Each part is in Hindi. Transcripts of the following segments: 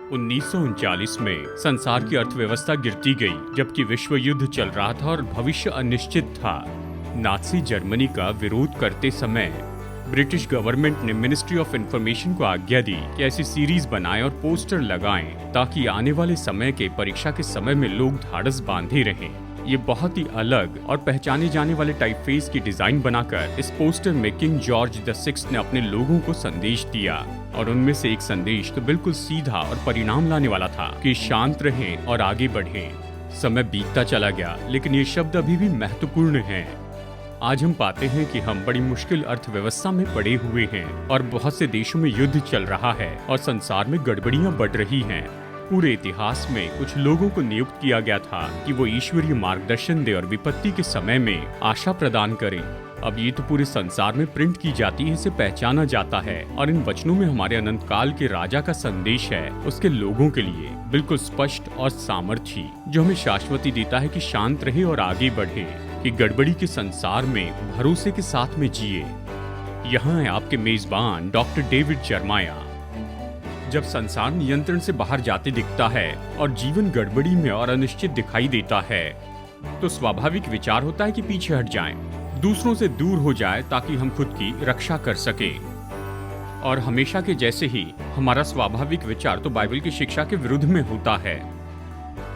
1939 में संसार की अर्थव्यवस्था गिरती गई, जबकि विश्व युद्ध चल रहा था और भविष्य अनिश्चित था। नाज़ी जर्मनी का विरोध करते समय ब्रिटिश गवर्नमेंट ने मिनिस्ट्री ऑफ इंफॉर्मेशन को आज्ञा दी कि ऐसी सीरीज बनाएं और पोस्टर लगाएं ताकि आने वाले समय के परीक्षा के समय में लोग ढाढ़स बांधे रहें। ये बहुत ही अलग और पहचाने जाने वाले टाइपफेस की डिजाइन बनाकर इस पोस्टर में किंग जॉर्ज VI ने अपने लोगों को संदेश दिया, और उनमें से एक संदेश तो बिल्कुल सीधा और परिणाम लाने वाला था कि शांत रहें और आगे बढ़ें। समय बीतता चला गया, लेकिन ये शब्द अभी भी महत्वपूर्ण हैं। आज हम पाते हैं कि हम बड़ी मुश्किल अर्थव्यवस्था में पड़े हुए हैं और बहुत से देशों में युद्ध चल रहा है और संसार में गड़बड़ियां बढ़ रही हैं। पूरे इतिहास में कुछ लोगों को नियुक्त किया गया था कि वो ईश्वरीय मार्गदर्शन दे और विपत्ति के समय में आशा प्रदान करें। अब ये तो पूरे संसार में प्रिंट की जाती है, इसे पहचाना जाता है, और इन वचनों में हमारे अनंत काल के राजा का संदेश है उसके लोगों के लिए, बिल्कुल स्पष्ट और सामर्थी, जो हमें शाश्वती देता है कि शांत रहे और आगे बढ़े, कि गड़बड़ी के संसार में भरोसे के साथ में जिए। यहाँ है आपके मेजबान डॉक्टर डेविड जर्माया। जब संसार नियंत्रण से बाहर जाते दिखता है और जीवन गड़बड़ी में और अनिश्चित दिखाई देता है, तो स्वाभाविक विचार होता है कि पीछे हट जाएं, दूसरों से दूर हो जाए ताकि हम खुद की रक्षा कर सकें। और हमेशा के जैसे ही हमारा स्वाभाविक विचार तो बाइबल की शिक्षा के विरुद्ध में होता है।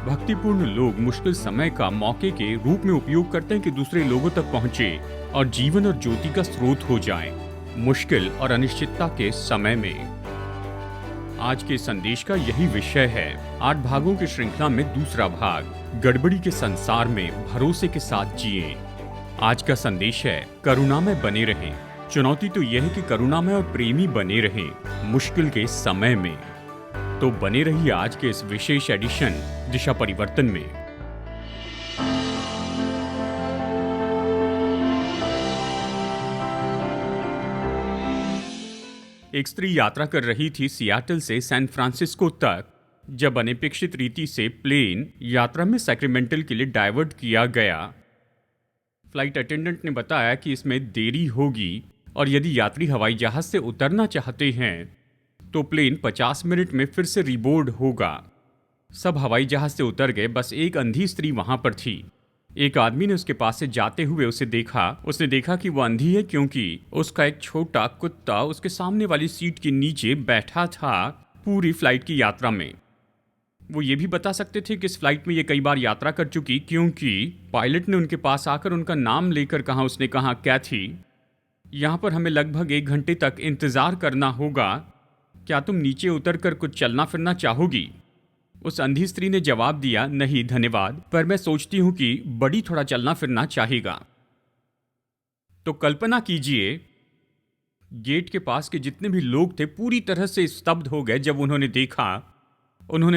भक्तिपूर्ण लोग मुश्किल समय का मौके के रूप में उपयोग करते हैं कि दूसरे लोगों तक पहुंचे और जीवन और ज्योति का स्रोत हो जाएं, मुश्किल और अनिश्चितता के समय में। आज के संदेश का यही विषय है। 8 भागों की श्रृंखला में दूसरा भाग, गड़बड़ी के संसार में भरोसे के साथ जिए। आज का संदेश है, करुणामय बने रहें। चुनौती तो यह है कि करुणामय और प्रेमी बने रहें मुश्किल के समय में। तो बने रहिए आज के इस विशेष एडिशन दिशा परिवर्तन में। एक स्त्री यात्रा कर रही थी सियाटल से सैन फ्रांसिस्को तक, जब अनपेक्षित रीति से प्लेन यात्रा में सैक्रामेंटल के लिए डाइवर्ट किया गया। फ्लाइट अटेंडेंट ने बताया कि इसमें देरी होगी और यदि यात्री हवाई जहाज से उतरना चाहते हैं तो प्लेन 50 मिनट में फिर से रीबोर्ड होगा। सब हवाई जहाज से उतर गए, बस एक अंधी स्त्री वहां पर थी। एक आदमी ने उसके पास से जाते हुए उसे देखा। उसने देखा कि वो अंधी है क्योंकि उसका एक छोटा कुत्ता उसके सामने वाली सीट के नीचे बैठा था पूरी फ्लाइट की यात्रा में। वो ये भी बता सकते थे कि इस फ्लाइट में ये कई बार यात्रा कर चुकी, क्योंकि पायलट ने उनके पास आकर उनका नाम लेकर कहा। उसने कहा, कैथी, यहाँ पर हमें लगभग 1 घंटे तक इंतजार करना होगा, क्या तुम नीचे उतरकर कुछ चलना फिरना चाहोगी? उस अंधी स्त्री ने जवाब दिया, नहीं धन्यवाद, पर मैं सोचती हूं कि बड़ी थोड़ा चलना फिरना चाहेगा। तो कल्पना कीजिए, गेट के पास के जितने भी लोग थे पूरी तरह से स्तब्ध हो गए जब उन्होंने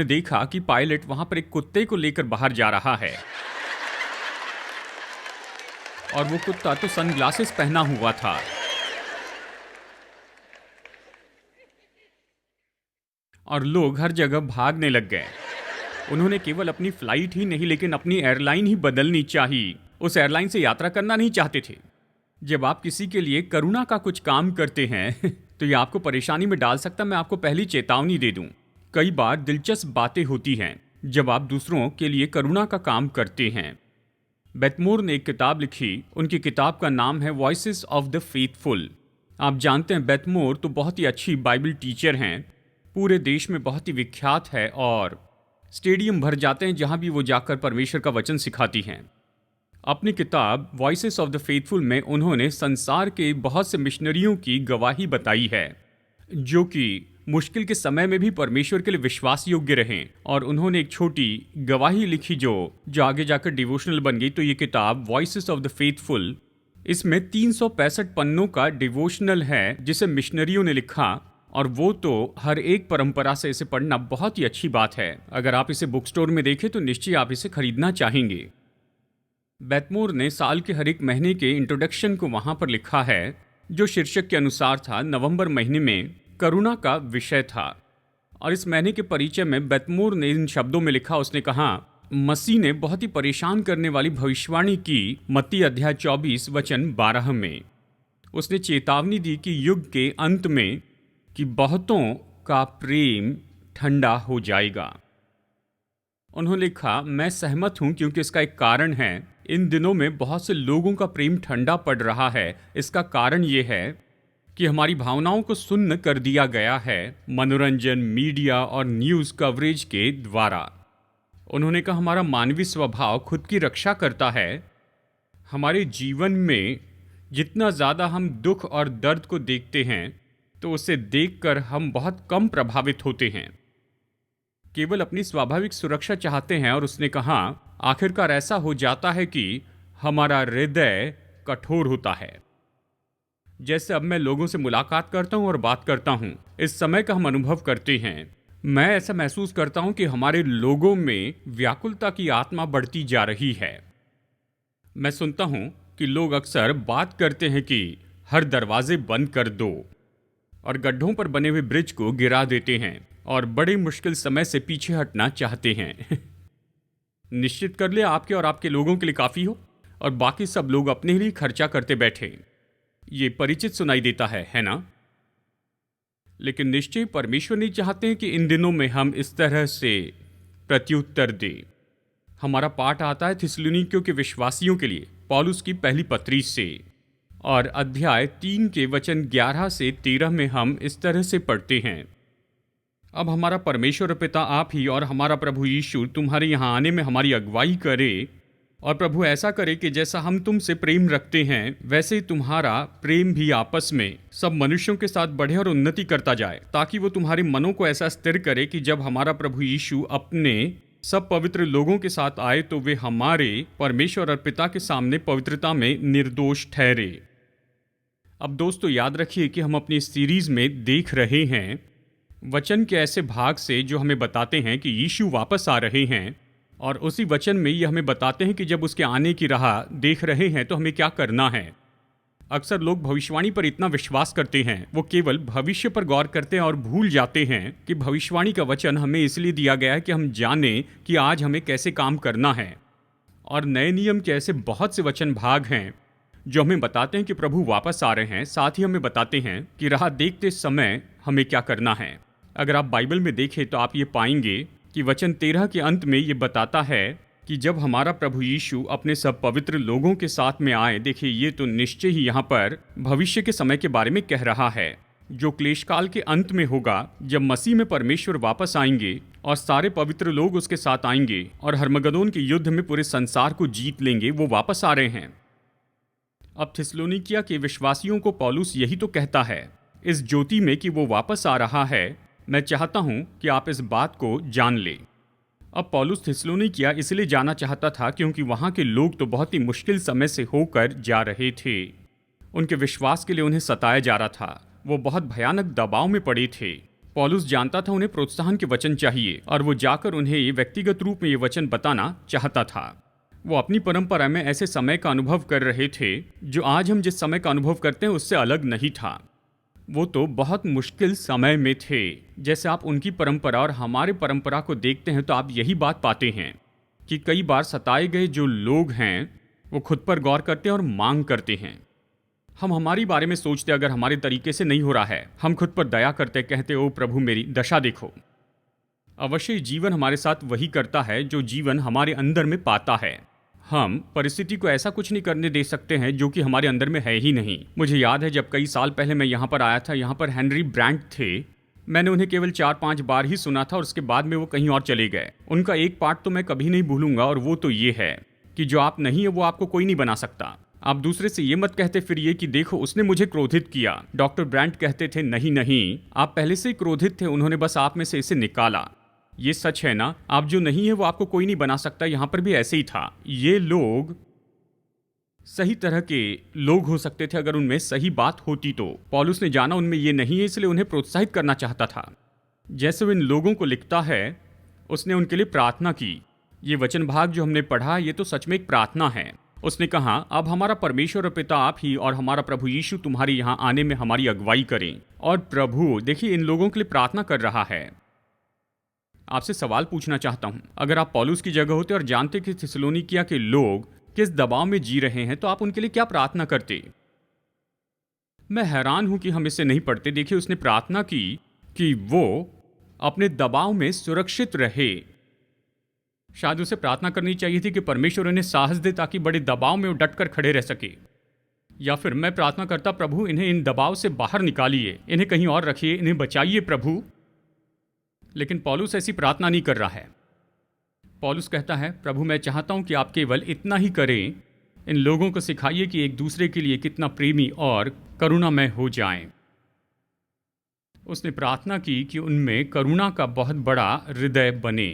देखा कि पायलट वहां पर एक कुत्ते को लेकर बाहर जा रहा है, और वो कुत्ता तो सनग्लासेस पहना हुआ था। और लोग हर जगह भागने लग गए। उन्होंने केवल अपनी फ्लाइट ही नहीं, लेकिन अपनी एयरलाइन ही बदलनी चाहिए। उस एयरलाइन से यात्रा करना नहीं चाहते थे। जब आप किसी के लिए करुणा का कुछ काम करते हैं तो यह आपको परेशानी में डाल सकता है। मैं आपको पहली चेतावनी दे दूं, कई बार दिलचस्प बातें होती हैं जब आप दूसरों के लिए करुणा का काम करते हैं। बेथमोर ने एक किताब लिखी। उनकी किताब का नाम है वॉइसेस ऑफ द फेथफुल। आप जानते हैं, बेथमोर तो बहुत ही अच्छी बाइबल टीचर हैं, पूरे देश में बहुत ही विख्यात है, और स्टेडियम भर जाते हैं जहां भी वो जाकर परमेश्वर का वचन सिखाती हैं। अपनी किताब वॉइसेस ऑफ द फेथफुल में उन्होंने संसार के बहुत से मिशनरियों की गवाही बताई है, जो कि मुश्किल के समय में भी परमेश्वर के लिए विश्वास योग्य रहें, और उन्होंने एक छोटी गवाही लिखी जो आगे जाकर डिवोशनल बन गई। तो ये किताब वॉइसेस ऑफ द फेथफुल, इसमें 365 पन्नों का डिवोशनल है जिसे मिशनरियों ने लिखा, और वो तो हर एक परंपरा से इसे पढ़ना बहुत ही अच्छी बात है। अगर आप इसे बुक स्टोर में देखें तो निश्चय आप इसे खरीदना चाहेंगे। बेथमोर ने साल के हर एक महीने के इंट्रोडक्शन को वहां पर लिखा है, जो शीर्षक के अनुसार था। नवंबर महीने में करुणा का विषय था, और इस महीने के परिचय में बेथमोर ने इन शब्दों में लिखा। उसने कहा, मसीह ने बहुत ही परेशान करने वाली भविष्यवाणी की मत्ती अध्याय 24 वचन 12 में। उसने चेतावनी दी कि युग के अंत में कि बहुतों का प्रेम ठंडा हो जाएगा। उन्होंने लिखा, मैं सहमत हूं क्योंकि इसका एक कारण है। इन दिनों में बहुत से लोगों का प्रेम ठंडा पड़ रहा है। इसका कारण ये है कि हमारी भावनाओं को सुन्न कर दिया गया है मनोरंजन, मीडिया और न्यूज़ कवरेज के द्वारा। उन्होंने कहा, हमारा मानवीय स्वभाव खुद की रक्षा करता है। हमारे जीवन में जितना ज़्यादा हम दुख और दर्द को देखते हैं तो उसे देखकर हम बहुत कम प्रभावित होते हैं, केवल अपनी स्वाभाविक सुरक्षा चाहते हैं। और उसने कहा, आखिरकार ऐसा हो जाता है कि हमारा हृदय कठोर होता है। जैसे अब मैं लोगों से मुलाकात करता हूं और बात करता हूं, इस समय का हम अनुभव करते हैं। मैं ऐसा महसूस करता हूं कि हमारे लोगों में व्याकुलता की आत्मा बढ़ती जा रही है। मैं सुनता हूं कि लोग अक्सर बात करते हैं कि हर दरवाजे बंद कर दो, और गड्ढों पर बने हुए ब्रिज को गिरा देते हैं और बड़ी मुश्किल समय से पीछे हटना चाहते हैं। निश्चित कर ले आपके और आपके लोगों के लिए काफी हो, और बाकी सब लोग अपने लिए खर्चा करते बैठे। ये परिचित सुनाई देता है ना? लेकिन निश्चय परमेश्वर नहीं चाहते हैं कि इन दिनों में हम इस तरह से प्रत्युत्तर दें। हमारा पाठ आता है थिस्सलुनीकियों के विश्वासियों के लिए पौलुस की पहली पत्री से, और अध्याय 3 के वचन 11 से 13 में हम इस तरह से पढ़ते हैं, अब हमारा परमेश्वर और पिता आप ही और हमारा प्रभु यीशु तुम्हारे यहाँ आने में हमारी अगुवाई करे, और प्रभु ऐसा करे कि जैसा हम तुमसे प्रेम रखते हैं वैसे ही तुम्हारा प्रेम भी आपस में सब मनुष्यों के साथ बढ़े और उन्नति करता जाए, ताकि वो तुम्हारे मनों को ऐसा स्थिर करे कि जब हमारा प्रभु यीशु अपने सब पवित्र लोगों के साथ आए तो वे हमारे परमेश्वर और पिता के सामने पवित्रता में निर्दोष ठहरे। अब दोस्तों याद रखिए कि हम अपनी सीरीज में देख रहे हैं वचन के ऐसे भाग से जो हमें बताते हैं कि यीशु वापस आ रहे हैं, और उसी वचन में ये हमें बताते हैं कि जब उसके आने की राह देख रहे हैं तो हमें क्या करना है। अक्सर लोग भविष्यवाणी पर इतना विश्वास करते हैं, वो केवल भविष्य पर गौर करते हैं और भूल जाते हैं कि भविष्यवाणी का वचन हमें इसलिए दिया गया है कि हम जाने कि आज हमें कैसे काम करना है। और नए नियम के ऐसे बहुत से वचन भाग हैं जो हमें बताते हैं कि प्रभु वापस आ रहे हैं, साथ ही हमें बताते हैं कि राह देखते समय हमें क्या करना है। अगर आप बाइबल में देखें तो आप ये पाएंगे कि वचन 13 के अंत में ये बताता है कि जब हमारा प्रभु यीशु अपने सब पवित्र लोगों के साथ में आए, देखिए ये तो निश्चय ही यहाँ पर भविष्य के समय के बारे में कह रहा है, जो क्लेशकाल के अंत में होगा, जब मसीह में परमेश्वर वापस आएंगे और सारे पवित्र लोग उसके साथ आएंगे और हर्मगदोन के युद्ध में पूरे संसार को जीत लेंगे। वो वापस आ रहे हैं। अब थिस्सलुनीकिया के विश्वासियों को पौलुस यही तो कहता है इस ज्योति में कि वो वापस आ रहा है। मैं चाहता हूं कि आप इस बात को जान लें। अब पौलुस थिस्सलुनीकिया इसलिए जाना चाहता था क्योंकि वहां के लोग तो बहुत ही मुश्किल समय से होकर जा रहे थे। उनके विश्वास के लिए उन्हें सताया जा रहा था। वो बहुत भयानक दबाव में पड़े थे। पौलुस जानता था उन्हें प्रोत्साहन के वचन चाहिए, और वो जाकर उन्हें व्यक्तिगत रूप में ये वचन बताना चाहता था। वो अपनी परंपरा में ऐसे समय का अनुभव कर रहे थे जो आज हम जिस समय का अनुभव करते हैं उससे अलग नहीं था। वो तो बहुत मुश्किल समय में थे। जैसे आप उनकी परंपरा और हमारे परंपरा को देखते हैं तो आप यही बात पाते हैं कि कई बार सताए गए जो लोग हैं वो खुद पर गौर करते हैं और मांग करते हैं। हम हमारी बारे में सोचते अगर हमारे तरीके से नहीं हो रहा है, हम खुद पर दया करते, कहते ओ प्रभु मेरी दशा देखो। अवश्य जीवन हमारे साथ वही करता है जो जीवन हमारे अंदर में पाता है। हम परिस्थिति को ऐसा कुछ नहीं करने दे सकते हैं जो कि हमारे अंदर में है ही नहीं। मुझे याद है जब कई साल पहले मैं यहाँ पर आया था, यहाँ पर हेनरी ब्रांट थे। मैंने उन्हें केवल 4-5 बार ही सुना था और उसके बाद में वो कहीं और चले गए। उनका एक पाठ तो मैं कभी नहीं भूलूंगा, और वो तो ये है कि जो आप नहीं है वो आपको कोई नहीं बना सकता। आप दूसरे से ये मत कहते फिर ये कि देखो उसने मुझे क्रोधित किया। डॉक्टर ब्रांट कहते थे नहीं नहीं, आप पहले से ही क्रोधित थे, उन्होंने बस आप में से इसे निकाला। ये सच है ना, आप जो नहीं है वो आपको कोई नहीं बना सकता। यहां पर भी ऐसे ही था। ये लोग सही तरह के लोग हो सकते थे अगर उनमें सही बात होती तो। पौलुस ने जाना उनमें ये नहीं है, इसलिए उन्हें प्रोत्साहित करना चाहता था। जैसे वो इन लोगों को लिखता है, उसने उनके लिए प्रार्थना की। ये वचन भाग जो हमने पढ़ा ये तो सच में एक प्रार्थना है। उसने कहा, अब हमारा परमेश्वर और पिता आप ही और हमारा प्रभु यीशु तुम्हारे यहाँ आने में हमारी अगुवाई करें। और प्रभु देखिए इन लोगों के लिए प्रार्थना कर रहा है। आपसे सवाल पूछना चाहता हूं, अगर आप पौलुस की जगह होते और जानते कि थिस्सलुनीकिया के लोग किस दबाव में जी रहे हैं तो आप उनके लिए क्या प्रार्थना करते? मैं हैरान हूं कि हम इसे नहीं पढ़ते। देखिए उसने प्रार्थना की कि वो अपने दबाव में सुरक्षित रहे। शायद उसे प्रार्थना करनी चाहिए थी कि परमेश्वर उन्हें साहस दे ताकि बड़े दबाव में वो डटकर खड़े रह सके। या फिर मैं प्रार्थना करता, प्रभु इन्हें इन दबाव से बाहर निकालिए, इन्हें कहीं और रखिए, इन्हें बचाइए प्रभु। लेकिन पौलुस ऐसी प्रार्थना नहीं कर रहा है। पौलुस कहता है, प्रभु मैं चाहता हूं कि आप केवल इतना ही करें, इन लोगों को सिखाइए कि एक दूसरे के लिए कितना प्रेमी और करुणामय हो जाएं। उसने प्रार्थना की कि उनमें करुणा का बहुत बड़ा हृदय बने।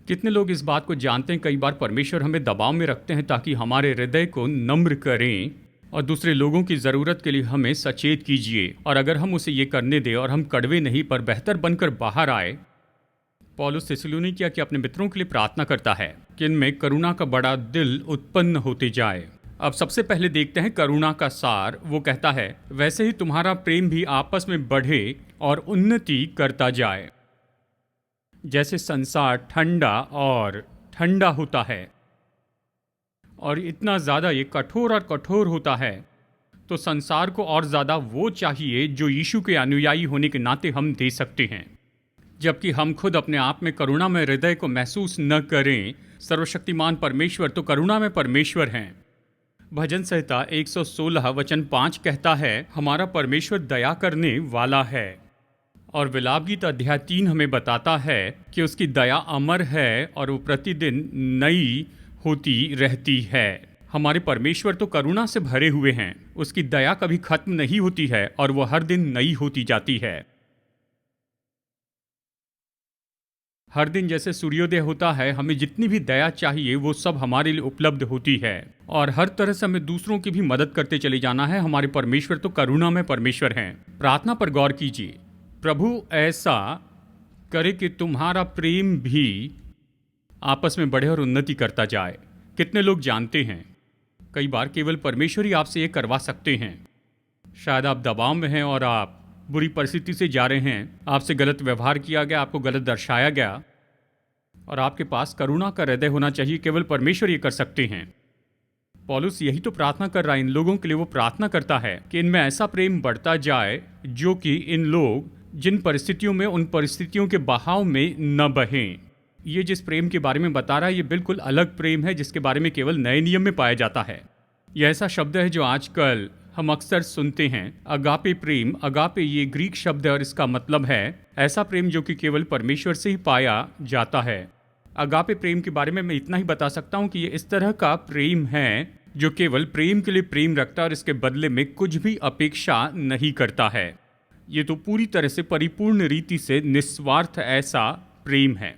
कितने लोग इस बात को जानते हैं, कई बार परमेश्वर हमें दबाव में रखते हैं ताकि हमारे हृदय को नम्र करें और दूसरे लोगों की ज़रूरत के लिए हमें सचेत कीजिए। और अगर हम उसे ये करने दें और हम कड़वे नहीं पर बेहतर बनकर बाहर आए। पौलुस थिस्सलुनीकिया के अपने मित्रों के लिए प्रार्थना करता है कि इनमें करुणा का बड़ा दिल उत्पन्न होते जाए। अब सबसे पहले देखते हैं करुणा का सार। वो कहता है, वैसे ही तुम्हारा प्रेम भी आपस में बढ़े और उन्नति करता जाए। जैसे संसार ठंडा होता है और इतना ज़्यादा ये कठोर और कठोर होता है, तो संसार को और ज़्यादा वो चाहिए जो यीशु के अनुयायी होने के नाते हम दे सकते हैं। जबकि हम खुद अपने आप में करुणा में हृदय को महसूस न करें। सर्वशक्तिमान परमेश्वर तो करुणा में परमेश्वर हैं। भजन संहिता 116 वचन 5 कहता है, हमारा परमेश्वर दया करने वाला है। और विलाप गीत अध्याय 3 हमें बताता है कि उसकी दया अमर है और वो प्रतिदिन नई होती रहती है। हमारे परमेश्वर तो करुणा से भरे हुए हैं, उसकी दया कभी खत्म नहीं होती है और वो हर दिन नई होती जाती है। हर दिन जैसे सूर्योदय होता है, हमें जितनी भी दया चाहिए वो सब हमारे लिए उपलब्ध होती है और हर तरह से हमें दूसरों की भी मदद करते चले जाना है। हमारे परमेश्वर तो करुणा में परमेश्वर हैं। प्रार्थना पर गौर कीजिए, प्रभु ऐसा करे कि तुम्हारा प्रेम भी आपस में बढ़े और उन्नति करता जाए। कितने लोग जानते हैं, कई बार केवल परमेश्वर ही आपसे ये करवा सकते हैं। शायद आप दबाव में हैं और आप बुरी परिस्थिति से जा रहे हैं, आपसे गलत व्यवहार किया गया, आपको गलत दर्शाया गया और आपके पास करुणा का हृदय होना चाहिए। केवल परमेश्वर ये कर सकते हैं। पौलुस यही तो प्रार्थना कर रहा है इन लोगों के लिए। वो प्रार्थना करता है कि इनमें ऐसा प्रेम बढ़ता जाए जो कि इन लोग जिन परिस्थितियों में, उन परिस्थितियों के बहाव में न बहें। ये जिस प्रेम के बारे में बता रहा है, ये बिल्कुल अलग प्रेम है जिसके बारे में केवल नए नियम में पाया जाता है। यह ऐसा शब्द है जो आजकल हम अक्सर सुनते हैं, अगापे प्रेम। अगापे ये ग्रीक शब्द है और इसका मतलब है ऐसा प्रेम जो कि केवल परमेश्वर से ही पाया जाता है। अगापे प्रेम के बारे में मैं इतना ही बता सकता हूँ कि ये इस तरह का प्रेम है जो केवल प्रेम के लिए प्रेम रखता है और इसके बदले में कुछ भी अपेक्षा नहीं करता है। ये तो पूरी तरह से परिपूर्ण रीति से निस्वार्थ ऐसा प्रेम है।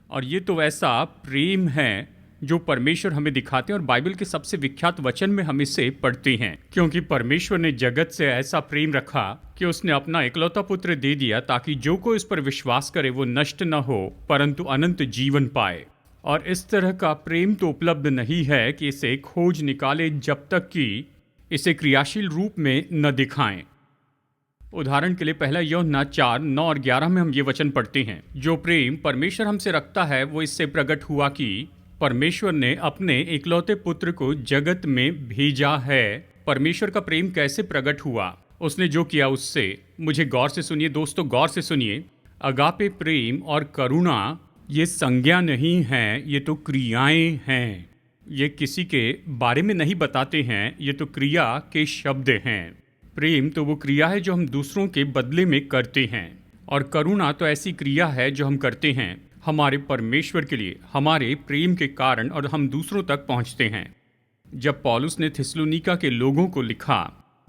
और ये तो ऐसा प्रेम है जो परमेश्वर हमें दिखाते हैं और बाइबल के सबसे विख्यात वचन में हम इसे पढ़ते हैं। क्योंकि परमेश्वर ने जगत से ऐसा प्रेम रखा कि उसने अपना इकलौता पुत्र दे दिया ताकि जो कोई इस पर विश्वास करे वो नष्ट न हो परंतु अनंत जीवन पाए। और इस तरह का प्रेम तो उपलब्ध नहीं है कि इसे खोज निकाले जब तक कि इसे क्रियाशील रूप में न दिखाएं। उदाहरण के लिए पहला यूहन्ना 4:9 और 11 में हम ये वचन पढ़ते हैं, जो प्रेम परमेश्वर हमसे रखता है वो इससे प्रकट हुआ कि परमेश्वर ने अपने इकलौते पुत्र को जगत में भेजा है। परमेश्वर का प्रेम कैसे प्रकट हुआ, उसने जो किया उससे। मुझे गौर से सुनिए दोस्तों, गौर से सुनिए। अगापे प्रेम और करुणा ये संज्ञा नहीं है, ये तो क्रियाएं हैं। ये किसी के बारे में नहीं बताते हैं, ये तो क्रिया के शब्द हैं। प्रेम तो वो क्रिया है जो हम दूसरों के बदले में करते हैं और करुणा तो ऐसी क्रिया है जो हम करते हैं हमारे परमेश्वर के लिए, हमारे प्रेम के कारण, और हम दूसरों तक पहुंचते हैं। जब पौलुस ने थिस्सलुनीका के लोगों को लिखा,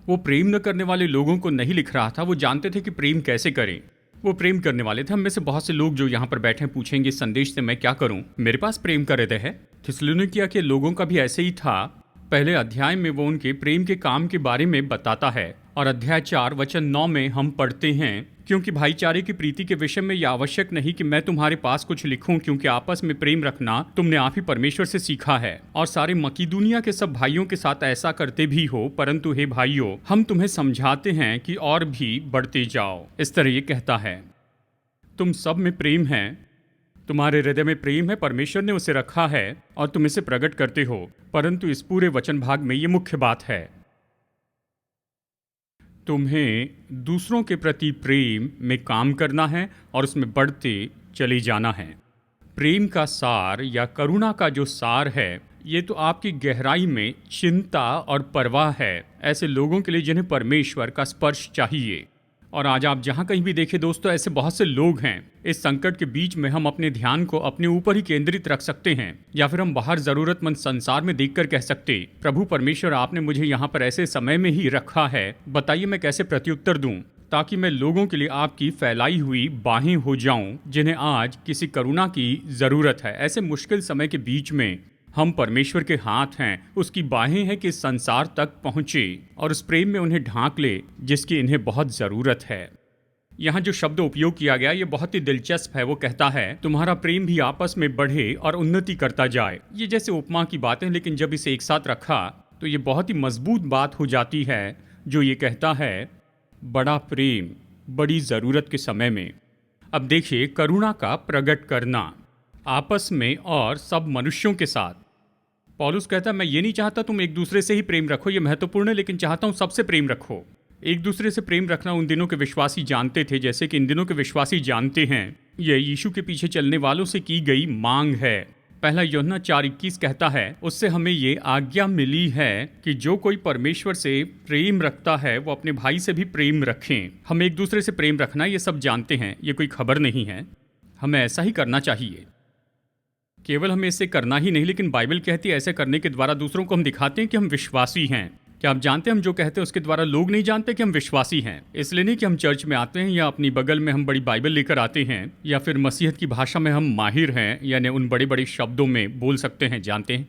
वो प्रेम न करने वाले लोगों को नहीं लिख रहा था। वो जानते थे कि प्रेम कैसे करें। वो प्रेम करने वाले थे। हम में से बहुत से लोग जो यहाँ पर बैठे हैं पूछेंगे इस संदेश से मैं क्या करूं, मेरे पास प्रेम का हृदय है। थिस्सलुनीकिया के लोगों का भी ऐसे ही था। पहले अध्याय में वो उनके प्रेम के काम के बारे में बताता है और अध्याय 4 वचन 9 में हम पढ़ते हैं, क्योंकि भाईचारे की प्रीति के विषय में यह आवश्यक नहीं कि मैं तुम्हारे पास कुछ लिखूं, क्योंकि आपस में प्रेम रखना तुमने आप ही परमेश्वर से सीखा है और सारे मकीदुनिया के सब भाइयों के साथ ऐसा करते भी हो। परंतु हे भाइयों, हम तुम्हें समझाते हैं कि और भी बढ़ते जाओ। इस तरह ये कहता है, तुम सब में प्रेम है, तुम्हारे हृदय में प्रेम है, परमेश्वर ने उसे रखा है और तुम इसे प्रकट करते हो। परंतु इस पूरे वचन भाग में ये मुख्य बात है, तुम्हें दूसरों के प्रति प्रेम में काम करना है और उसमें बढ़ते चले जाना है। प्रेम का सार या करुणा का जो सार है, ये तो आपकी गहराई में चिंता और परवाह है ऐसे लोगों के लिए जिन्हें परमेश्वर का स्पर्श चाहिए। और आज आप जहां कहीं भी देखें दोस्तों, ऐसे बहुत से लोग हैं। इस संकट के बीच में हम अपने ध्यान को अपने ऊपर ही केंद्रित रख सकते हैं, या फिर हम बाहर जरूरतमंद संसार में देखकर कह सकते, प्रभु परमेश्वर आपने मुझे यहाँ पर ऐसे समय में ही रखा है, बताइए मैं कैसे प्रत्युत्तर दूं, ताकि मैं लोगों के लिए आपकी फैलाई हुई बाहें हो जाऊं जिन्हें आज किसी करुणा की जरूरत है। ऐसे मुश्किल समय के बीच में हम परमेश्वर के हाथ हैं, उसकी बाहें हैं कि इस संसार तक पहुंचे और उस प्रेम में उन्हें ढांक ले जिसकी इन्हें बहुत जरूरत है। यहाँ जो शब्द उपयोग किया गया ये बहुत ही दिलचस्प है। वो कहता है तुम्हारा प्रेम भी आपस में बढ़े और उन्नति करता जाए। ये जैसे उपमा की बातें, लेकिन जब इसे एक साथ रखा तो ये बहुत ही मजबूत बात हो जाती है जो ये कहता है बड़ा प्रेम बड़ी जरूरत के समय में। अब देखिए, करुणा का प्रकट करना आपस में और सब मनुष्यों के साथ। पौलुस कहता है मैं ये नहीं चाहता तुम एक दूसरे से ही प्रेम रखो, ये महत्वपूर्ण है, लेकिन चाहता हूं सबसे प्रेम रखो। एक दूसरे से प्रेम रखना उन दिनों के विश्वासी जानते थे जैसे कि इन दिनों के विश्वासी जानते हैं। यह यीशु के पीछे चलने वालों से की गई मांग है। पहला यूहन्ना 4:21 कहता है उससे हमें ये आज्ञा मिली है कि जो कोई परमेश्वर से प्रेम रखता है वो अपने भाई से भी प्रेम रखें। हम एक दूसरे से प्रेम रखना ये सब जानते हैं, ये कोई खबर नहीं है, हमें ऐसा ही करना चाहिए। केवल हमें इसे करना ही नहीं, लेकिन बाइबल कहती है ऐसे करने के द्वारा दूसरों को हम दिखाते हैं कि हम विश्वासी हैं। क्या आप जानते हैं हम जो कहते हैं उसके द्वारा लोग नहीं जानते कि हम विश्वासी हैं। इसलिए नहीं कि हम चर्च में आते हैं या अपनी बगल में हम बड़ी बाइबल लेकर आते हैं या फिर मसीहत की भाषा में हम माहिर हैं, यानी उन बड़े बड़े शब्दों में बोल सकते हैं। जानते हैं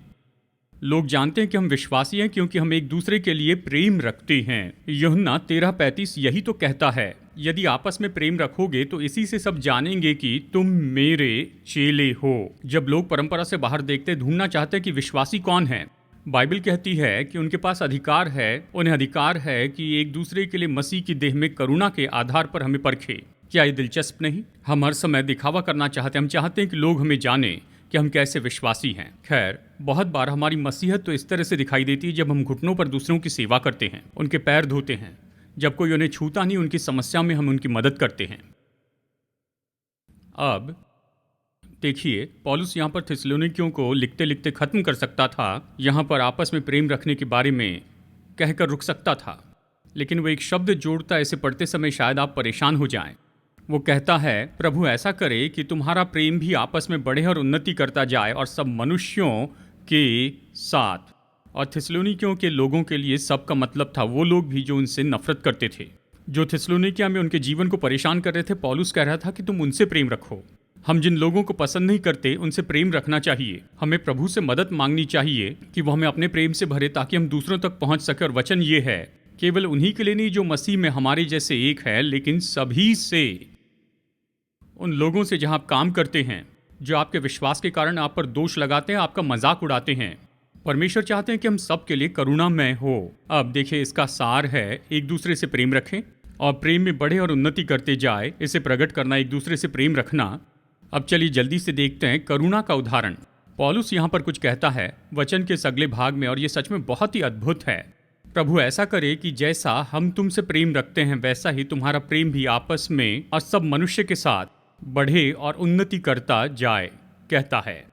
लोग जानते हैं कि हम विश्वासी हैं क्योंकि हम एक दूसरे के लिए प्रेम रखते हैं। यूहन्ना 13:35 यही तो कहता है यदि आपस में प्रेम रखोगे तो इसी से सब जानेंगे कि तुम मेरे चेले हो। जब लोग परंपरा से बाहर देखते ढूंढना चाहते हैं कि विश्वासी कौन है, बाइबल कहती है कि उनके पास अधिकार है, उन्हें अधिकार है कि एक दूसरे के लिए मसीह की देह में करुणा के आधार पर हमें परखे। क्या ये दिलचस्प नहीं? हम हर समय दिखावा करना चाहते हैं, हम चाहते हैं कि लोग हमें जाने कि हम कैसे विश्वासी हैं। खैर, बहुत बार हमारी मसीहत तो इस तरह से दिखाई देती है जब हम घुटनों पर दूसरों की सेवा करते हैं, उनके पैर धोते हैं, जब कोई उन्हें छूता नहीं उनकी समस्या में हम उनकी मदद करते हैं। अब देखिए, पौलुस यहाँ पर थिस्सलुनीकियों को लिखते लिखते खत्म कर सकता था, यहाँ पर आपस में प्रेम रखने के बारे में कहकर रुक सकता था, लेकिन वो एक शब्द जोड़ता है, इसे पढ़ते समय शायद आप परेशान हो जाएं। वो कहता है प्रभु ऐसा करे कि तुम्हारा प्रेम भी आपस में बढ़े और उन्नति करता जाए और सब मनुष्यों के साथ। और थिस्सलुनीकियों के लोगों के लिए सब का मतलब था वो लोग भी जो उनसे नफरत करते थे, जो थिस्सलुनीकिया में उनके जीवन को परेशान कर रहे थे। पौलुस कह रहा था कि तुम उनसे प्रेम रखो। हम जिन लोगों को पसंद नहीं करते उनसे प्रेम रखना चाहिए। हमें प्रभु से मदद मांगनी चाहिए कि वो हमें अपने प्रेम से भरे ताकि हम दूसरों तक पहुंच सके। और वचन ये है केवल उन्हीं के लिए नहीं जो मसीह में हमारे जैसे एक है, लेकिन सभी से, उन लोगों से जहां आप काम करते हैं, जो आपके विश्वास के कारण आप पर दोष लगाते हैं, आपका मजाक उड़ाते हैं। परमेश्वर चाहते हैं कि हम सब के लिए करुणामय हो। अब देखिए, इसका सार है एक दूसरे से प्रेम रखें और प्रेम में बढ़े और उन्नति करते जाए। इसे प्रकट करना, एक दूसरे से प्रेम रखना। अब चलिए जल्दी से देखते हैं करुणा का उदाहरण। पौलुस यहाँ पर कुछ कहता है वचन के अगले भाग में, और ये सच में बहुत ही अद्भुत है। प्रभु ऐसा करे कि जैसा हम तुमसे प्रेम रखते हैं वैसा ही तुम्हारा प्रेम भी आपस में और सब मनुष्य के साथ बढ़े और उन्नति करता जाए, कहता है।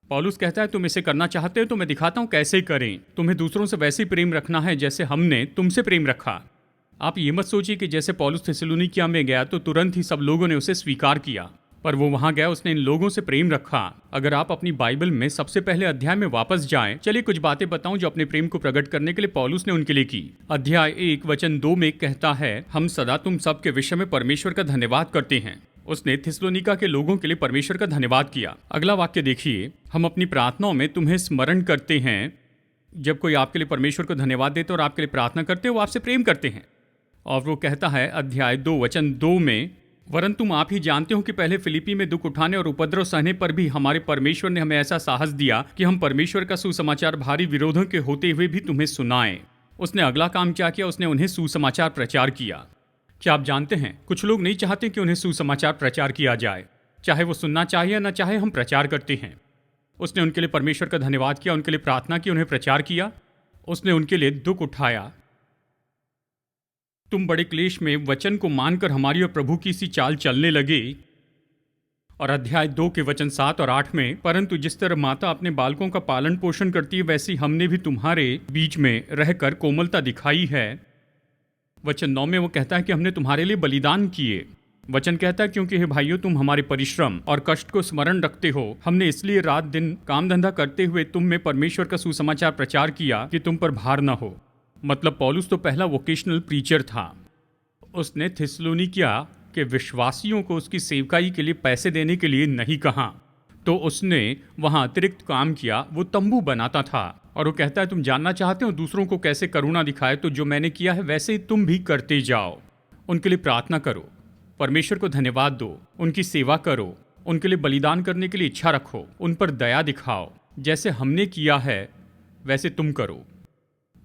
पौलुस कहता है तुम इसे करना चाहते हो तो मैं दिखाता हूं कैसे करें। तुम्हें दूसरों से वैसे ही प्रेम रखना है जैसे हमने तुमसे प्रेम रखा। आप ये मत सोचिए कि जैसे पौलुस थिस्सलुनीकिया में गया तो तुरंत ही सब लोगों ने उसे स्वीकार किया, पर वो वहां गया, उसने इन लोगों से प्रेम रखा। अगर आप अपनी बाइबल में सबसे पहले अध्याय में वापस जाएं, चलिए कुछ बातें बताऊं जो अपने प्रेम को प्रकट करने के लिए पौलुस ने उनके लिए की। अध्याय 1 वचन 2 में कहता है हम सदा तुम सब के विषय में परमेश्वर का धन्यवाद करते हैं। उसने थिस्सलुनीका के लोगों के लिए परमेश्वर का धन्यवाद किया। अगला वाक्य देखिए, हम अपनी प्रार्थनाओं में तुम्हें स्मरण करते हैं। जब कोई आपके लिए परमेश्वर को धन्यवाद देते और आपके लिए प्रार्थना करते वो आपसे प्रेम करते हैं। और वो कहता है अध्याय 2 वचन 2 में, वरन तुम आप ही जानते हो कि पहले फिलिपी में दुख उठाने और उपद्रव सहने पर भी हमारे परमेश्वर ने हमें ऐसा साहस दिया कि हम परमेश्वर का सुसमाचार भारी विरोधों के होते हुए भी तुम्हें सुनाएं। उसने अगला काम क्या किया? उसने उन्हें सुसमाचार प्रचार किया। क्या आप जानते हैं कुछ लोग नहीं चाहते कि उन्हें सुसमाचार प्रचार किया जाए, चाहे वो सुनना चाहिए या न चाहे, हम प्रचार करते हैं। उसने उनके लिए परमेश्वर का धन्यवाद किया, उनके लिए प्रार्थना की, उन्हें प्रचार किया। उसने उनके लिए दुख उठाया। तुम बड़े क्लेश में वचन को मानकर हमारी और प्रभु की सी चाल चलने लगे। और अध्याय 2 के वचन 7 और 8 में, परंतु जिस तरह माता अपने बालकों का पालन पोषण करती है, वैसे ही हमने भी तुम्हारे बीच में रहकर कोमलता दिखाई है। वचन 9 में वो कहता है कि हमने तुम्हारे लिए बलिदान किए। वचन कहता है, क्योंकि हे भाइयों, तुम हमारे परिश्रम और कष्ट को स्मरण रखते हो। हमने इसलिए रात दिन काम धंधा करते हुए तुम में परमेश्वर का सुसमाचार प्रचार किया कि तुम पर भार न हो। मतलब पौलुस तो पहला वोकेशनल प्रीचर था। उसने थिस्सलुनीकिया के विश्वासियों को उसकी सेवकाई के लिए पैसे देने के लिए नहीं कहा, तो उसने वहां अतिरिक्त काम किया। वो तंबू बनाता था और वो कहता है, तुम जानना चाहते हो दूसरों को कैसे करुणा दिखाए, तो जो मैंने किया है वैसे ही तुम भी करते जाओ। उनके लिए प्रार्थना करो, परमेश्वर को धन्यवाद दो, उनकी सेवा करो, उनके लिए बलिदान करने के लिए इच्छा रखो, उन पर दया दिखाओ। जैसे हमने किया है वैसे तुम करो।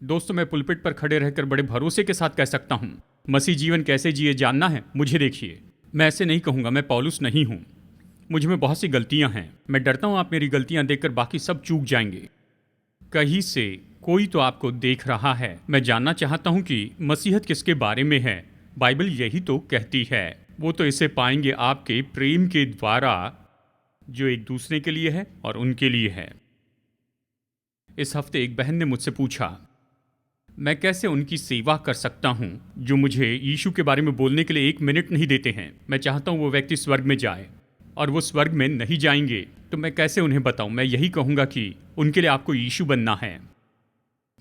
दोस्तों, मैं पुलपिट पर खड़े रहकर बड़े भरोसे के साथ कह सकता हूँ, मसीह जीवन कैसे जिए जानना है, मुझे देखिए। मैं ऐसे नहीं कहूँगा, मैं पौलुस नहीं हूँ, मुझ में बहुत सी गलतियाँ हैं। मैं डरता हूँ आप मेरी गलतियाँ देखकर बाकी सब चूक जाएंगे। कहीं से कोई तो आपको देख रहा है। मैं जानना चाहता हूँ कि मसीहत किसके बारे में है। बाइबल यही तो कहती है। वो तो इसे पाएंगे आपके प्रेम के द्वारा, जो एक दूसरे के लिए है और उनके लिए है। इस हफ्ते एक बहन ने मुझसे पूछा, मैं कैसे उनकी सेवा कर सकता हूं जो मुझे यीशु के बारे में बोलने के लिए 1 मिनट नहीं देते हैं। मैं चाहता हूं वो व्यक्ति स्वर्ग में जाए और वो स्वर्ग में नहीं जाएंगे, तो मैं कैसे उन्हें बताऊं। मैं यही कहूंगा कि उनके लिए आपको यीशु बनना है।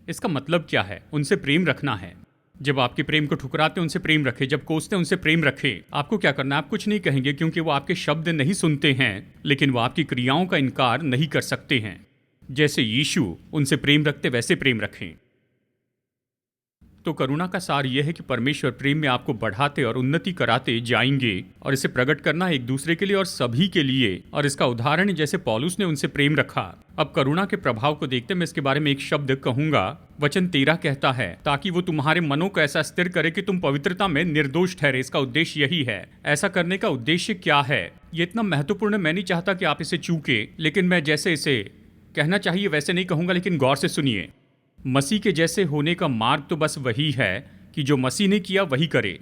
इसका मतलब क्या है? उनसे प्रेम रखना है। जब आपके प्रेम को ठुकराते उनसे प्रेम रखें, जब कोसते उनसे प्रेम रखें। आपको क्या करना है? आप कुछ नहीं कहेंगे, क्योंकि वो आपके शब्द नहीं सुनते हैं, लेकिन वो आपकी क्रियाओं का इनकार नहीं कर सकते हैं। जैसे यीशु उनसे प्रेम रखते वैसे प्रेम रखें। तो करुणा का सार यह है कि परमेश्वर प्रेम में आपको बढ़ाते और उन्नति कराते जाएंगे, और इसे प्रकट करना एक दूसरे के लिए और सभी के लिए। और इसका उदाहरण जैसे पौलुस ने उनसे प्रेम रखा। अब करुणा के प्रभाव को देखते मैं इसके बारे में एक शब्द कहूंगा। वचन 13 कहता है, ताकि वो तुम्हारे मनों को ऐसा स्थिर करे कि तुम पवित्रता में निर्दोष ठहरे। इसका उद्देश्य यही है। ऐसा करने का उद्देश्य क्या है? ये इतना महत्वपूर्ण, मैं नहीं चाहता कि आप इसे चूके, लेकिन मैं जैसे इसे कहना चाहिए वैसे नहीं कहूंगा, लेकिन गौर से सुनिए। मसीह के जैसे होने का मार्ग तो बस वही है कि जो मसीह ने किया वही करे।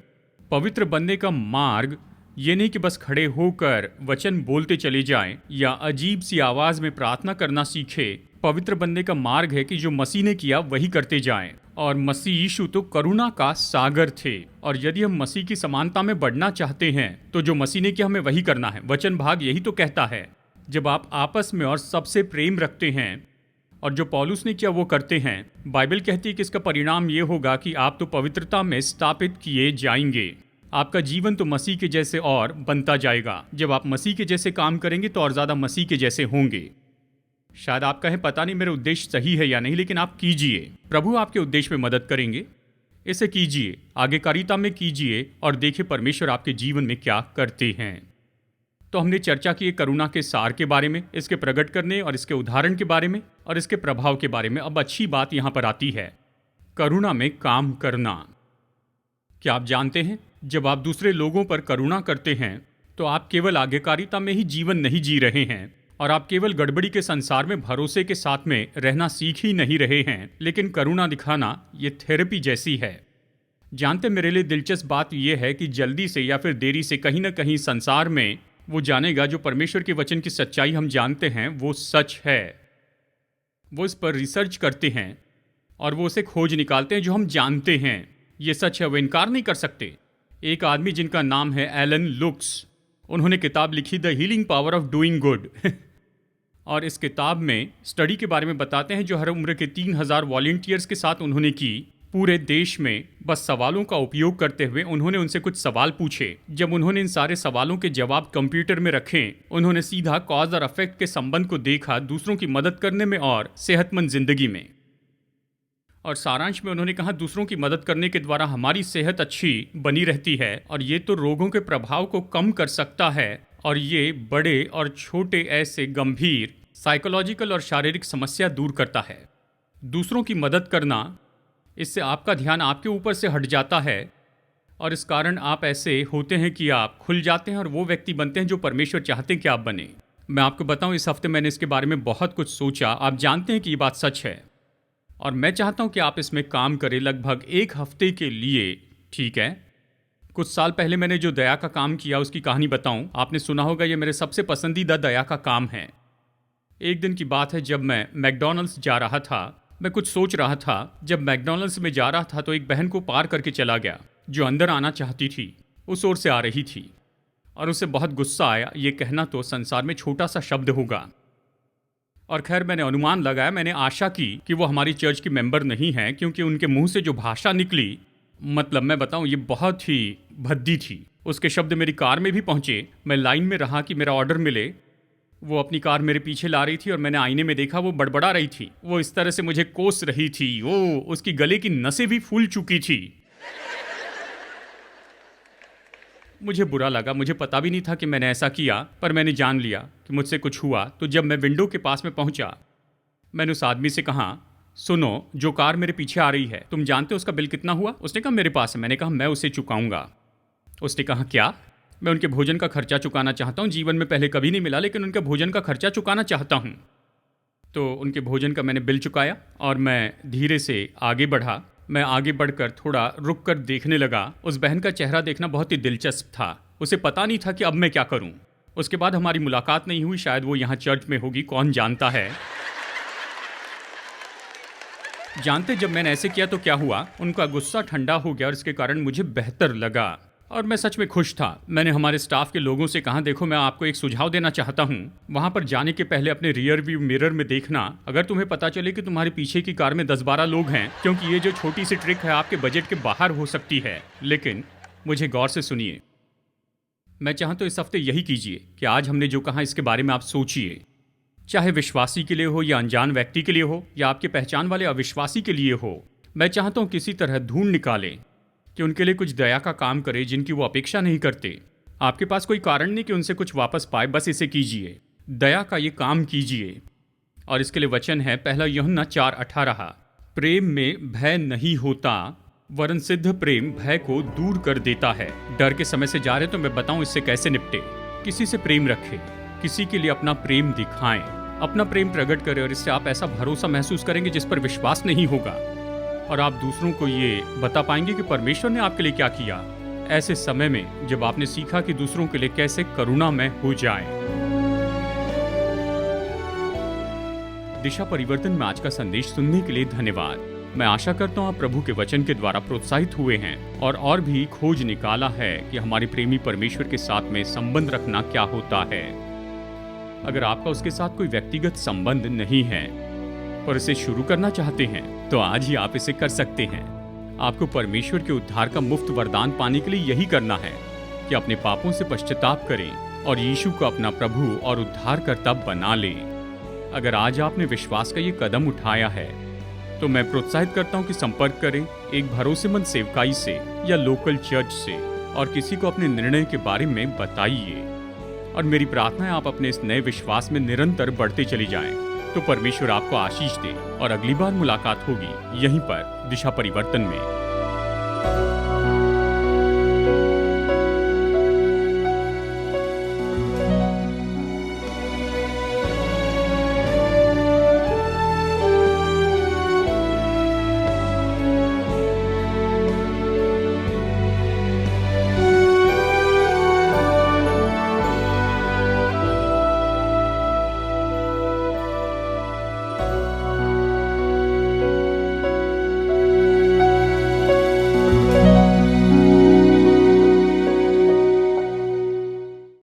पवित्र बनने का मार्ग ये नहीं कि बस खड़े होकर वचन बोलते चले जाएं या अजीब सी आवाज में प्रार्थना करना सीखे। पवित्र बनने का मार्ग है कि जो मसीह ने किया वही करते जाएं। और मसीह यीशु तो करुणा का सागर थे, और यदि हम मसीह की समानता में बढ़ना चाहते हैं तो जो मसीह ने किया हमें वही करना है। वचन भाग यही तो कहता है। जब आप आपस में और सबसे प्रेम रखते हैं और जो पौलुस ने किया वो करते हैं, बाइबल कहती है कि इसका परिणाम ये होगा कि आप तो पवित्रता में स्थापित किए जाएंगे। आपका जीवन तो मसीह के जैसे और बनता जाएगा। जब आप मसीह के जैसे काम करेंगे तो और ज़्यादा मसीह के जैसे होंगे। शायद आप कहें, पता नहीं मेरा उद्देश्य सही है या नहीं, लेकिन आप कीजिए। प्रभु आपके उद्देश्य में मदद करेंगे। इसे कीजिए, आज्ञाकारिता में कीजिए, और देखिए परमेश्वर आपके जीवन में क्या करते हैं। तो हमने चर्चा की करुणा के सार के बारे में, इसके प्रकट करने और इसके उदाहरण के बारे में, और इसके प्रभाव के बारे में। अब अच्छी बात यहां पर आती है, करुणा में काम करना। क्या आप जानते हैं, जब आप दूसरे लोगों पर करुणा करते हैं तो आप केवल आज्ञाकारिता में ही जीवन नहीं जी रहे हैं, और आप केवल गड़बड़ी के संसार में भरोसे के साथ में रहना सीख ही नहीं रहे हैं, लेकिन करुणा दिखाना ये थेरेपी जैसी है। जानते, मेरे लिए दिलचस्प बात यह है कि जल्दी से या फिर देरी से कहीं ना कहीं संसार में वो जानेगा जो परमेश्वर के वचन की सच्चाई हम जानते हैं वो सच है। वो इस पर रिसर्च करते हैं और वो उसे खोज निकालते हैं जो हम जानते हैं ये सच है। वो इनकार नहीं कर सकते। एक आदमी जिनका नाम है एलन लुक्स, उन्होंने किताब लिखी the healing power of doing good और इस किताब में स्टडी के बारे में बताते हैं जो हर उम्र के 3000 वॉलंटियर्स के साथ उन्होंने की। पूरे देश में बस सवालों का उपयोग करते हुए उन्होंने उनसे कुछ सवाल पूछे। जब उन्होंने इन सारे सवालों के जवाब कंप्यूटर में रखे, उन्होंने सीधा कॉज और इफेक्ट के संबंध को देखा दूसरों की मदद करने में और सेहतमंद जिंदगी में। और सारांश में उन्होंने कहा, दूसरों की मदद करने के द्वारा हमारी सेहत अच्छी बनी रहती है, और ये तो रोगों के प्रभाव को कम कर सकता है, और ये बड़े और छोटे ऐसे गंभीर साइकोलॉजिकल और शारीरिक समस्या दूर करता है। दूसरों की मदद करना, इससे आपका ध्यान आपके ऊपर से हट जाता है, और इस कारण आप ऐसे होते हैं कि आप खुल जाते हैं और वो व्यक्ति बनते हैं जो परमेश्वर चाहते हैं कि आप बने। मैं आपको बताऊं, इस हफ्ते मैंने इसके बारे में बहुत कुछ सोचा। आप जानते हैं कि ये बात सच है, और मैं चाहता हूं कि आप इसमें काम करें। लगभग 1 हफ्ते के लिए ठीक है। कुछ साल पहले मैंने जो दया का काम किया उसकी कहानी बताऊं। आपने सुना होगा, ये मेरे सबसे पसंदीदा दया का काम है। एक दिन की बात है, जब मैं मैकडॉनल्ड्स जा रहा था। मैं कुछ सोच रहा था। जब मैकडॉनल्ड्स में जा रहा था तो एक बहन को पार करके चला गया जो अंदर आना चाहती थी। उस ओर से आ रही थी और उसे बहुत गुस्सा आया। ये कहना तो संसार में छोटा सा शब्द होगा। और खैर, मैंने अनुमान लगाया, मैंने आशा की कि वो हमारी चर्च की मेंबर नहीं है, क्योंकि उनके मुंह से जो भाषा निकली, मतलब मैं बताऊं, ये बहुत ही भद्दी थी। उसके शब्द मेरी कार में भी पहुंचे। मैं लाइन में रहा कि मेरा ऑर्डर मिले। वो अपनी कार मेरे पीछे ला रही थी और मैंने आईने में देखा वो बड़बड़ा रही थी। वो इस तरह से मुझे कोस रही थी। उसकी गले की नसें भी फूल चुकी थी। मुझे बुरा लगा। मुझे पता भी नहीं था कि मैंने ऐसा किया, पर मैंने जान लिया कि मुझसे कुछ हुआ। तो जब मैं विंडो के पास में पहुंचा, मैंने उस आदमी से कहा, सुनो, जो कार मेरे पीछे आ रही है, तुम जानते हो उसका बिल कितना हुआ? उसने कहा, मेरे पास है। मैंने कहा, मैं उसे चुकाऊंगा। उसने कहा, क्या? मैं उनके भोजन का खर्चा चुकाना चाहता हूँ। जीवन में पहले कभी नहीं मिला, लेकिन उनके भोजन का खर्चा चुकाना चाहता हूँ। तो उनके भोजन का मैंने बिल चुकाया और मैं धीरे से आगे बढ़ा। मैं आगे बढ़कर थोड़ा रुक कर देखने लगा। उस बहन का चेहरा देखना बहुत ही दिलचस्प था। उसे पता नहीं था कि अब मैं क्या करूं। उसके बाद हमारी मुलाकात नहीं हुई। शायद वो यहाँ चर्च में होगी, कौन जानता है। जानते, जब मैंने ऐसे किया तो क्या हुआ, उनका गुस्सा ठंडा हो गया और इसके कारण मुझे बेहतर लगा और मैं सच में खुश था। मैंने हमारे स्टाफ के लोगों से कहा, देखो, मैं आपको एक सुझाव देना चाहता हूँ। वहां पर जाने के पहले अपने रियर व्यू मिरर में देखना। अगर तुम्हें पता चले कि तुम्हारे पीछे की कार में 10-12 लोग हैं, क्योंकि ये जो छोटी सी ट्रिक है आपके बजट के बाहर हो सकती है, लेकिन मुझे गौर से सुनिए। मैं चाहता हूँ इस हफ्ते यही कीजिए कि आज हमने जो कहा इसके बारे में आप सोचिए। चाहे विश्वासी के लिए हो या अनजान व्यक्ति के लिए हो या आपके पहचान वाले अविश्वासी के लिए हो, मैं चाहता हूँ किसी तरह ढूंढ निकालें कि उनके लिए कुछ दया का काम करे जिनकी वो अपेक्षा नहीं करते। आपके पास कोई कारण नहीं कि उनसे कुछ वापस पाए, बस इसे कीजिए। दया का ये काम कीजिए। और इसके लिए वचन है 1 यूहन्ना 4:18, प्रेम में भय नहीं होता, वरन सिद्ध प्रेम भय को दूर कर देता है। डर के समय से जा रहे तो मैं बताऊं इससे कैसे निपटे। किसी से प्रेम रखें, किसी के लिए अपना प्रेम दिखाएं, अपना प्रेम प्रकट करें और इससे आप ऐसा भरोसा महसूस करेंगे जिस पर विश्वास नहीं होगा। और आप दूसरों को ये बता पाएंगे कि परमेश्वर ने आपके लिए क्या किया, ऐसे समय में जब आपने सीखा कि दूसरों के लिए कैसे करुणामय हो जाए। दिशा परिवर्तन में आज का संदेश सुनने के लिए धन्यवाद। मैं आशा करता हूँ आप प्रभु के वचन के द्वारा प्रोत्साहित हुए हैं और भी खोज निकाला है कि हमारे प्रेमी परमेश्वर के साथ में संबंध रखना क्या होता है। अगर आपका उसके साथ कोई व्यक्तिगत संबंध नहीं है पर इसे शुरू करना चाहते हैं तो आज ही आप इसे कर सकते हैं। आपको परमेश्वर के उद्धार का मुफ्त वरदान पाने के लिए यही करना है कि अपने पापों से पश्चाताप करें और यीशु को अपना प्रभु और उद्धारकर्ता बना लें। अगर आज आपने विश्वास का ये कदम उठाया है तो मैं प्रोत्साहित करता हूँ कि संपर्क करें एक भरोसेमंद सेवकाई से या लोकल चर्च से और किसी को अपने निर्णय के बारे में बताइए। और मेरी प्रार्थना है आप अपने इस नए विश्वास में निरंतर बढ़ते चले जाएं, तो परमेश्वर आपको आशीष दे और अगली बार मुलाकात होगी यहीं पर दिशा परिवर्तन में।